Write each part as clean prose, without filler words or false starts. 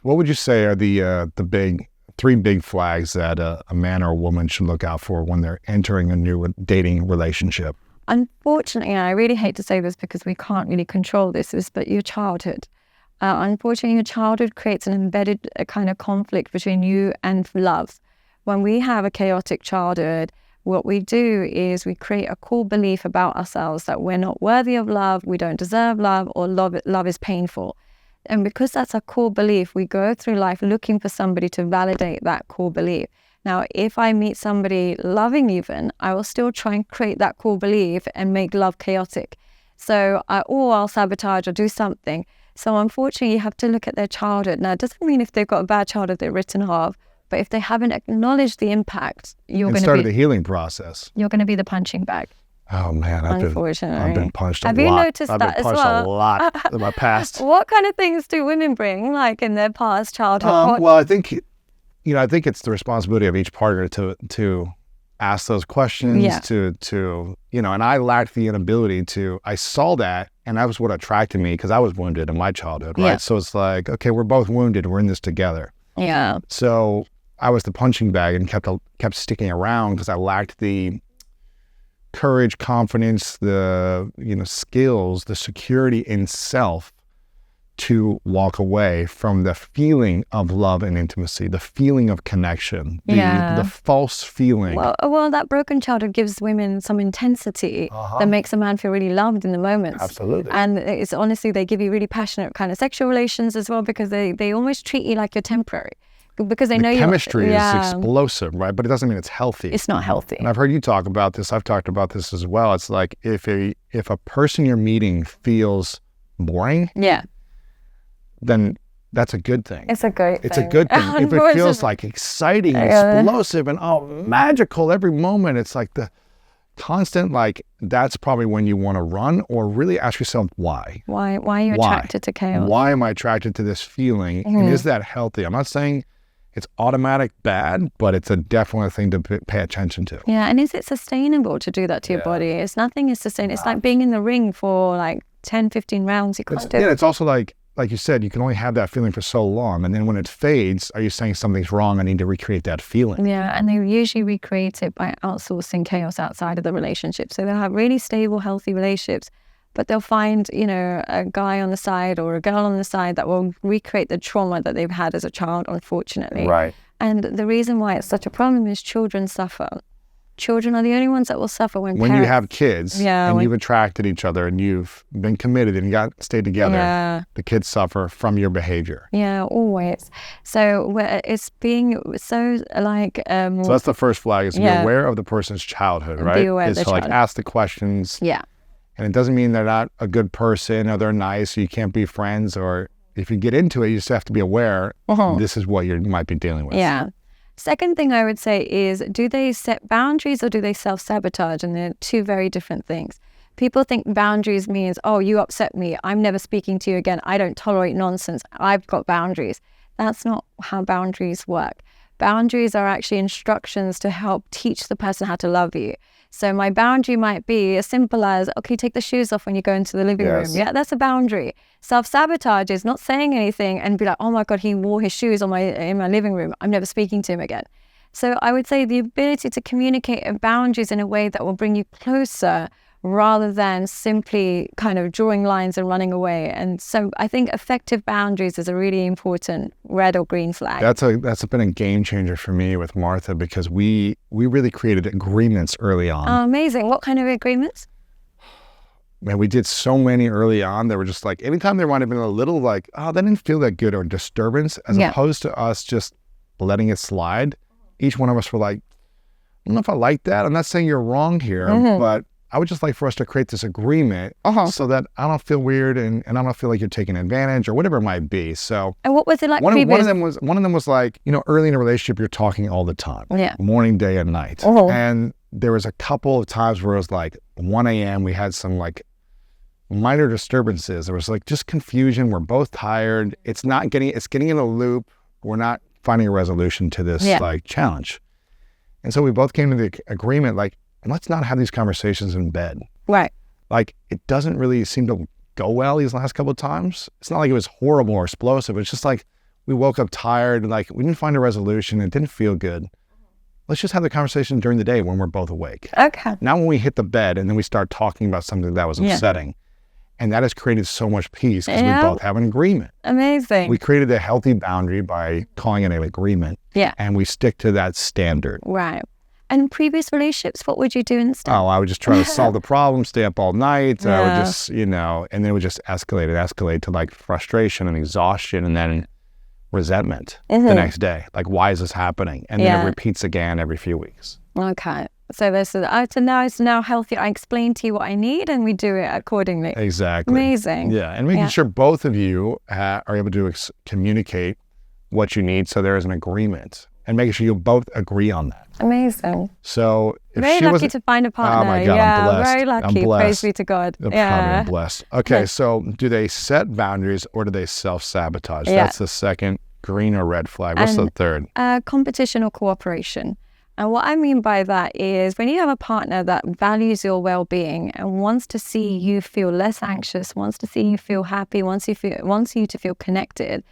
What would you say are the three big flags that a man or a woman should look out for when they're entering a new dating relationship? Unfortunately, I really hate to say this because we can't really control this, but your childhood. Unfortunately, your childhood creates an embedded kind of conflict between you and love. When we have a chaotic childhood, what we do is we create a core belief about ourselves that we're not worthy of love, we don't deserve love, or love is painful. And because that's a core belief, we go through life looking for somebody to validate that core belief. Now, if I meet somebody loving even, I will still try and create that core belief and make love chaotic. So, I'll sabotage or do something. So unfortunately, you have to look at their childhood. Now, it doesn't mean if they've got a bad childhood, they're written off. But if they haven't acknowledged the impact, you're going to be... the healing process. You're going to be the punching bag. Oh, man. I've been punched a lot. Have you noticed I've that been as punched well? a lot in my past. What kind of things do women bring, like in their past childhood? Well, I think it's the responsibility of each partner to ask those questions, and I lacked the inability to. I saw that, and that was what attracted me because I was wounded in my childhood, right? Yeah. So it's like, okay, we're both wounded. We're in this together. Yeah. So I was the punching bag and kept sticking around because I lacked the courage, confidence, the skills, the security in self to walk away from the feeling of love and intimacy, the feeling of connection, the false feeling. Well, that broken childhood gives women some intensity that makes a man feel really loved in the moments. Absolutely. And it's honestly, they give you really passionate kind of sexual relations as well because they almost treat you like you're temporary. Because they know the chemistry is explosive, right? But it doesn't mean it's healthy. It's not healthy. And I've heard you talk about this. I've talked about this as well. It's like if a person you're meeting feels boring, then that's a good thing. It's a great thing. It's a good thing. If it feels like exciting, explosive, and magical every moment, it's like the constant, that's probably when you want to run or really ask yourself why. Why are you attracted to chaos? Why am I attracted to this feeling? And is that healthy? I'm not saying it's automatic bad, but it's a definite thing to pay attention to. Yeah, and is it sustainable to do that to your body? Nothing is sustainable. It's like being in the ring for 10, 15 rounds. You can't do it. Yeah, it's also like you said, you can only have that feeling for so long. And then when it fades, are you saying something's wrong? I need to recreate that feeling. Yeah, and they usually recreate it by outsourcing chaos outside of the relationship. So they'll have really stable, healthy relationships, but they'll find, a guy on the side or a girl on the side that will recreate the trauma that they've had as a child, unfortunately. Right. And the reason why it's such a problem is children suffer. Children are the only ones that will suffer when you have kids and you've attracted each other and you've been committed and you stayed together, the kids suffer from your behavior. Yeah, always. So it's being so so that's the first flag is to be aware of the person's childhood, right? Be aware of the childhood. Ask the questions. Yeah. And it doesn't mean they're not a good person or they're nice or you can't be friends, or if you get into it, you just have to be aware this is what you might be dealing with. Yeah. Second thing I would say is, do they set boundaries or do they self-sabotage? And they're two very different things. People think boundaries means, oh, you upset me, I'm never speaking to you again, I don't tolerate nonsense, I've got boundaries. That's not how boundaries work. Boundaries are actually instructions to help teach the person how to love you. So my boundary might be as simple as, okay, take the shoes off when you go into the living room. Yeah, that's a boundary. Self-sabotage is not saying anything and be like, oh my God, he wore his shoes in my living room, I'm never speaking to him again. So I would say the ability to communicate boundaries in a way that will bring you closer rather than simply kind of drawing lines and running away. And so I think effective boundaries is a really important red or green flag. That's been a game changer for me with Martha because we really created agreements early on. Oh, amazing. What kind of agreements? Man, we did so many early on that were just like, anytime there might have been a little that didn't feel that good or disturbance, as opposed to us just letting it slide, each one of us were like, I don't know if I like that. I'm not saying you're wrong here, but I would just like for us to create this agreement so that I don't feel weird and I don't feel like you're taking advantage or whatever it might be. So, and what was it like? One of them was like, early in a relationship, you're talking all the time, morning, day, and night. And there was a couple of times where it was like 1 a.m. We had some minor disturbances. There was just confusion. We're both tired. It's getting in a loop. We're not finding a resolution to this challenge. And so we both came to the agreement let's not have these conversations in bed. Right. It doesn't really seem to go well these last couple of times. It's not like it was horrible or explosive. It's just we woke up tired, like we didn't find a resolution, it didn't feel good. Let's just have the conversation during the day when we're both awake. Okay. Now when we hit the bed and then we start talking about something that was upsetting, and that has created so much peace because we both have an agreement. Amazing. We created a healthy boundary by calling it an agreement. Yeah. And we stick to that standard. Right. And previous relationships, what would you do instead? Oh, I would just try to solve the problem, stay up all night. I would just, and then it would just escalate to like frustration and exhaustion and then resentment the next day. Like, why is this happening? And then it repeats again every few weeks. Okay. So now it's healthy. I explain to you what I need and we do it accordingly. Exactly. Amazing. Yeah. And making sure both of you are able to communicate what you need so there is an agreement and making sure you both agree on that. Amazing. So if very she lucky to find a partner. Oh my God, I'm blessed. Very lucky. I'm blessed. Praise be to God. I'm blessed. Okay, so do they set boundaries or do they self-sabotage? That's the second green or red flag. What's the third? Competition or cooperation. And what I mean by that is when you have a partner that values your well-being and wants to see you feel less anxious, wants to see you feel happy, wants you to feel connected,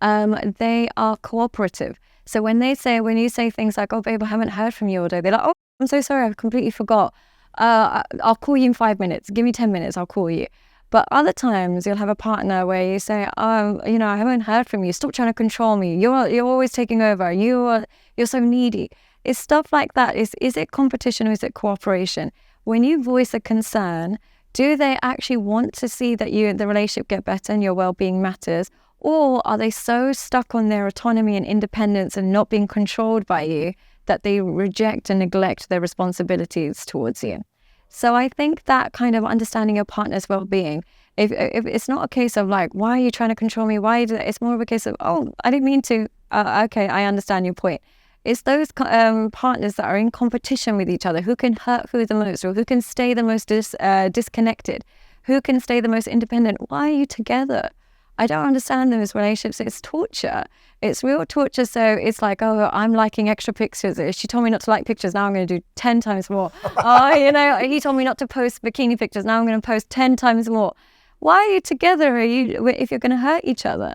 they are cooperative. So when you say things like, oh, babe, I haven't heard from you all day, they're like, oh, I'm so sorry, I completely forgot. I'll call you in 5 minutes. Give me 10 minutes, I'll call you. But other times you'll have a partner where you say, I haven't heard from you. Stop trying to control me. You're always taking over. You're so needy. It's stuff like that. Is it competition or is it cooperation? When you voice a concern, do they actually want to see that the relationship get better and your well-being matters? Or are they so stuck on their autonomy and independence and not being controlled by you that they reject and neglect their responsibilities towards you? So I think that kind of understanding your partner's well-being, if it's not a case of like, why are you trying to control me? It's more of a case of, oh, I didn't mean to. Okay, I understand your point. It's those partners that are in competition with each other, who can hurt who the most, or who can stay the most disconnected, who can stay the most independent. Why are you together? I don't understand those relationships. It's torture. It's real torture. So it's like, oh, I'm liking extra pictures. She told me not to like pictures. Now I'm going to do 10 times more. He told me not to post bikini pictures. Now I'm going to post 10 times more. Why are you together if you're going to hurt each other?